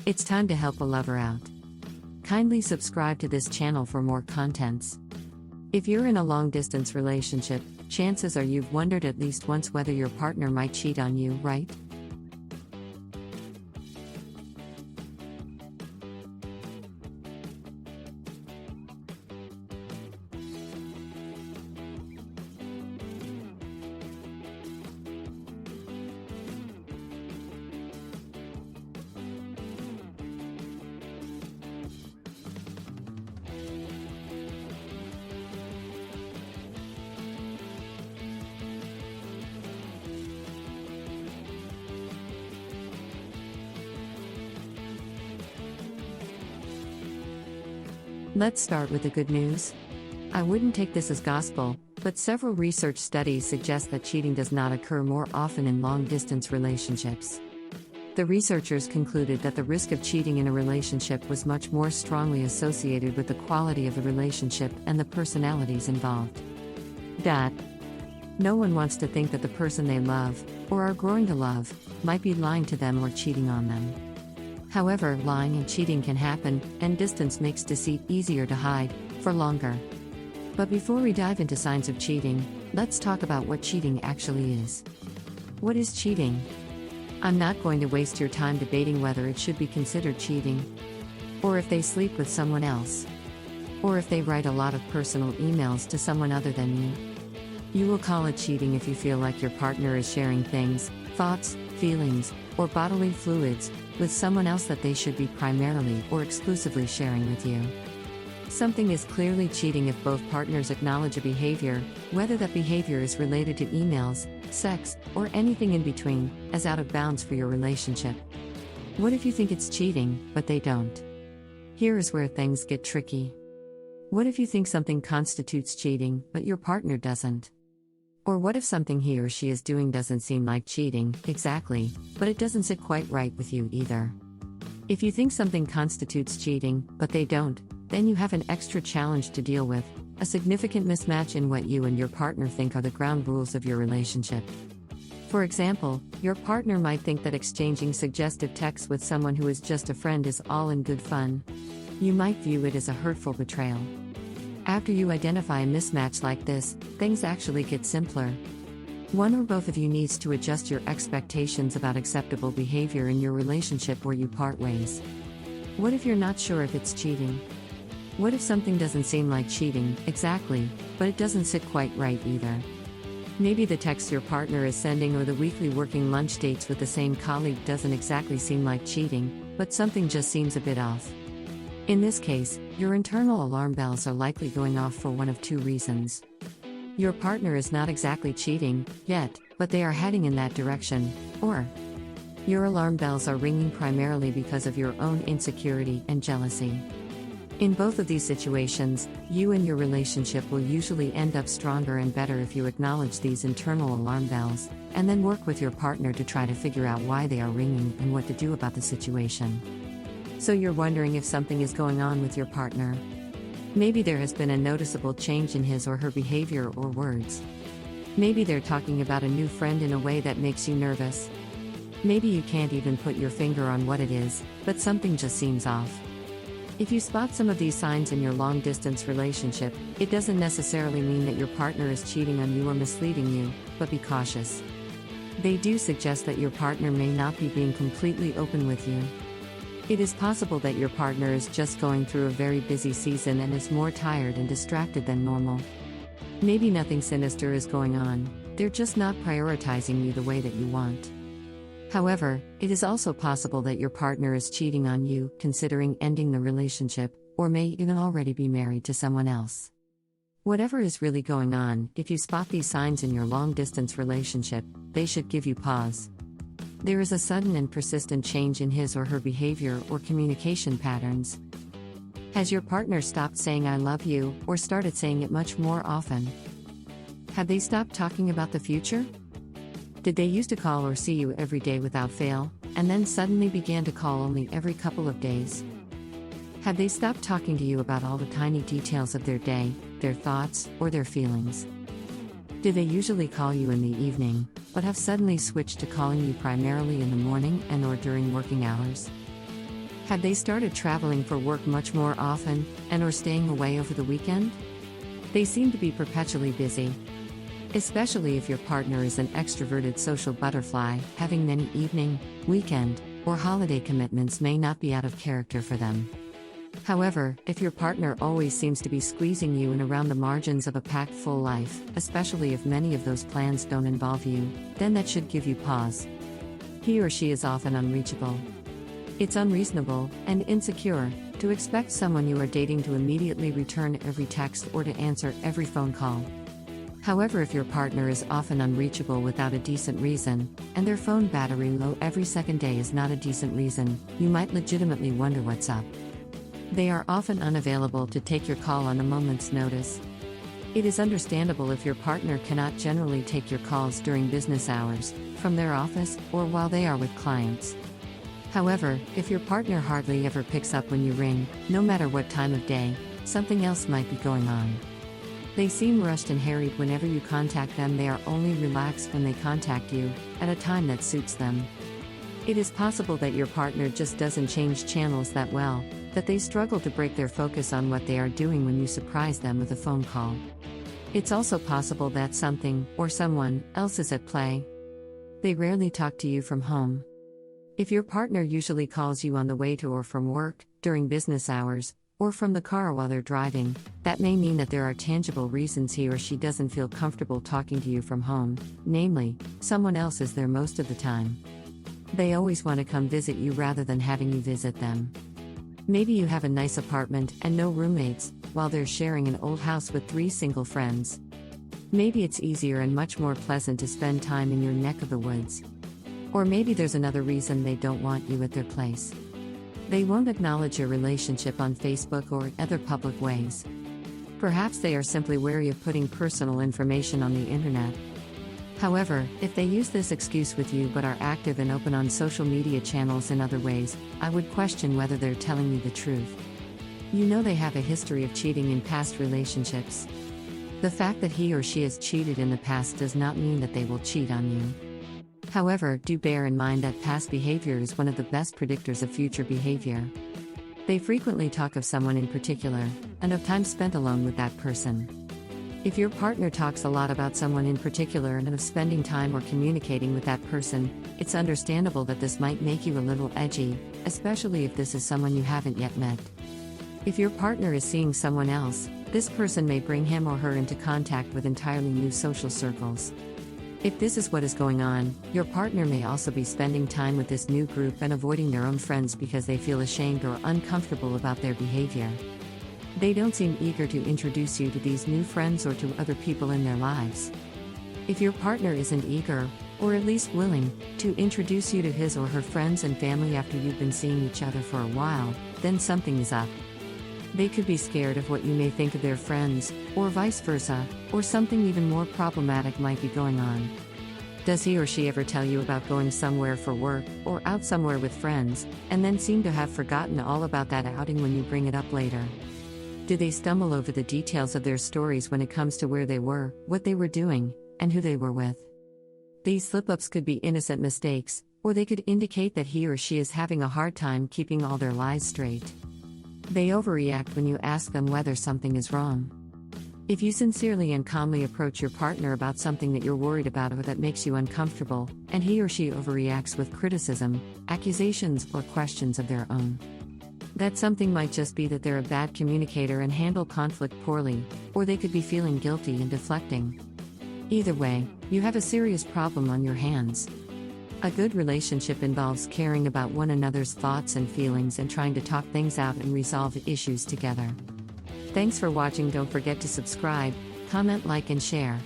It's time to help a lover out. Kindly subscribe to this channel for more contents. If you're in a long-distance relationship, chances are you've wondered at least once whether your partner might cheat on you, right? Let's start with the good news. I wouldn't take this as gospel, but several research studies suggest that cheating does not occur more often in long-distance relationships. The researchers concluded that the risk of cheating in a relationship was much more strongly associated with the quality of the relationship and the personalities involved. No one wants to think that the person they love, or are growing to love, might be lying to them or cheating on them. However, lying and cheating can happen, and distance makes deceit easier to hide, for longer. But before we dive into signs of cheating, let's talk about what cheating actually is. What is cheating? I'm not going to waste your time debating whether it should be considered cheating, or if they sleep with someone else, or if they write a lot of personal emails to someone other than you. You will call it cheating if you feel like your partner is sharing things, thoughts, feelings, or bodily fluids with someone else that they should be primarily or exclusively sharing with you. Something is clearly cheating if both partners acknowledge a behavior, whether that behavior is related to emails, sex, or anything in between, as out of bounds for your relationship. What if you think it's cheating, but they don't? Here is where things get tricky. What if you think something constitutes cheating, but your partner doesn't? Or what if something he or she is doing doesn't seem like cheating, exactly, but it doesn't sit quite right with you either? If you think something constitutes cheating, but they don't, then you have an extra challenge to deal with, a significant mismatch in what you and your partner think are the ground rules of your relationship. For example, your partner might think that exchanging suggestive texts with someone who is just a friend is all in good fun. You might view it as a hurtful betrayal. After you identify a mismatch like this, things actually get simpler. One or both of you needs to adjust your expectations about acceptable behavior in your relationship or you part ways. What if you're not sure if it's cheating? What if something doesn't seem like cheating, exactly, but it doesn't sit quite right either? Maybe the text your partner is sending or the weekly working lunch dates with the same colleague doesn't exactly seem like cheating, but something just seems a bit off. In this case, your internal alarm bells are likely going off for one of two reasons. Your partner is not exactly cheating, yet, but they are heading in that direction, or your alarm bells are ringing primarily because of your own insecurity and jealousy. In both of these situations, you and your relationship will usually end up stronger and better if you acknowledge these internal alarm bells, and then work with your partner to try to figure out why they are ringing and what to do about the situation. So you're wondering if something is going on with your partner. Maybe there has been a noticeable change in his or her behavior or words. Maybe they're talking about a new friend in a way that makes you nervous. Maybe you can't even put your finger on what it is, but something just seems off. If you spot some of these signs in your long-distance relationship, it doesn't necessarily mean that your partner is cheating on you or misleading you, but be cautious. They do suggest that your partner may not be being completely open with you. It is possible that your partner is just going through a very busy season and is more tired and distracted than normal. Maybe nothing sinister is going on, they're just not prioritizing you the way that you want. However, it is also possible that your partner is cheating on you, considering ending the relationship, or may even already be married to someone else. Whatever is really going on, if you spot these signs in your long-distance relationship, they should give you pause. There is a sudden and persistent change in his or her behavior or communication patterns. Has your partner stopped saying "I love you" or started saying it much more often? Have they stopped talking about the future? Did they used to call or see you every day without fail, and then suddenly began to call only every couple of days? Have they stopped talking to you about all the tiny details of their day, their thoughts, or their feelings? Do they usually call you in the evening, but have suddenly switched to calling you primarily in the morning and/or during working hours? Have they started traveling for work much more often, and or staying away over the weekend? They seem to be perpetually busy. Especially if your partner is an extroverted social butterfly, having many evening, weekend, or holiday commitments may not be out of character for them. However, if your partner always seems to be squeezing you in around the margins of a packed full life, especially if many of those plans don't involve you, then that should give you pause. He or she is often unreachable. It's unreasonable and insecure to expect someone you are dating to immediately return every text or to answer every phone call. However, if your partner is often unreachable without a decent reason, and their phone battery low every second day is not a decent reason, you might legitimately wonder what's up. They are often unavailable to take your call on a moment's notice. It is understandable if your partner cannot generally take your calls during business hours, from their office, or while they are with clients. However, if your partner hardly ever picks up when you ring, no matter what time of day, something else might be going on. They seem rushed and harried whenever you contact them. They are only relaxed when they contact you, at a time that suits them. It is possible that your partner just doesn't change channels that well, that they struggle to break their focus on what they are doing when you surprise them with a phone call. It's also possible that something, or someone, else is at play. They rarely talk to you from home. If your partner usually calls you on the way to or from work, during business hours, or from the car while they're driving, that may mean that there are tangible reasons he or she doesn't feel comfortable talking to you from home, namely, someone else is there most of the time. They always want to come visit you rather than having you visit them. Maybe you have a nice apartment and no roommates, while they're sharing an old house with 3 single friends. Maybe it's easier and much more pleasant to spend time in your neck of the woods. Or maybe there's another reason they don't want you at their place. They won't acknowledge your relationship on Facebook or other public ways. Perhaps they are simply wary of putting personal information on the internet. However, if they use this excuse with you but are active and open on social media channels in other ways, I would question whether they're telling you the truth. You know they have a history of cheating in past relationships. The fact that he or she has cheated in the past does not mean that they will cheat on you. However, do bear in mind that past behavior is one of the best predictors of future behavior. They frequently talk of someone in particular, and of time spent alone with that person. If your partner talks a lot about someone in particular and of spending time or communicating with that person, it's understandable that this might make you a little edgy, especially if this is someone you haven't yet met. If your partner is seeing someone else, this person may bring him or her into contact with entirely new social circles. If this is what is going on, your partner may also be spending time with this new group and avoiding their own friends because they feel ashamed or uncomfortable about their behavior. They don't seem eager to introduce you to these new friends or to other people in their lives. If your partner isn't eager, or at least willing, to introduce you to his or her friends and family after you've been seeing each other for a while, then something is up. They could be scared of what you may think of their friends, or vice versa, or something even more problematic might be going on. Does he or she ever tell you about going somewhere for work, or out somewhere with friends, and then seem to have forgotten all about that outing when you bring it up later? Do they stumble over the details of their stories when it comes to where they were, what they were doing, and who they were with? These slip-ups could be innocent mistakes, or they could indicate that he or she is having a hard time keeping all their lies straight. They overreact when you ask them whether something is wrong. If you sincerely and calmly approach your partner about something that you're worried about or that makes you uncomfortable, and he or she overreacts with criticism, accusations, or questions of their own, that something might just be that they're a bad communicator and handle conflict poorly, or they could be feeling guilty and deflecting. Either way, you have a serious problem on your hands. A good relationship involves caring about one another's thoughts and feelings and trying to talk things out and resolve issues together. Thanks for watching. Don't forget to subscribe, comment, like, and share.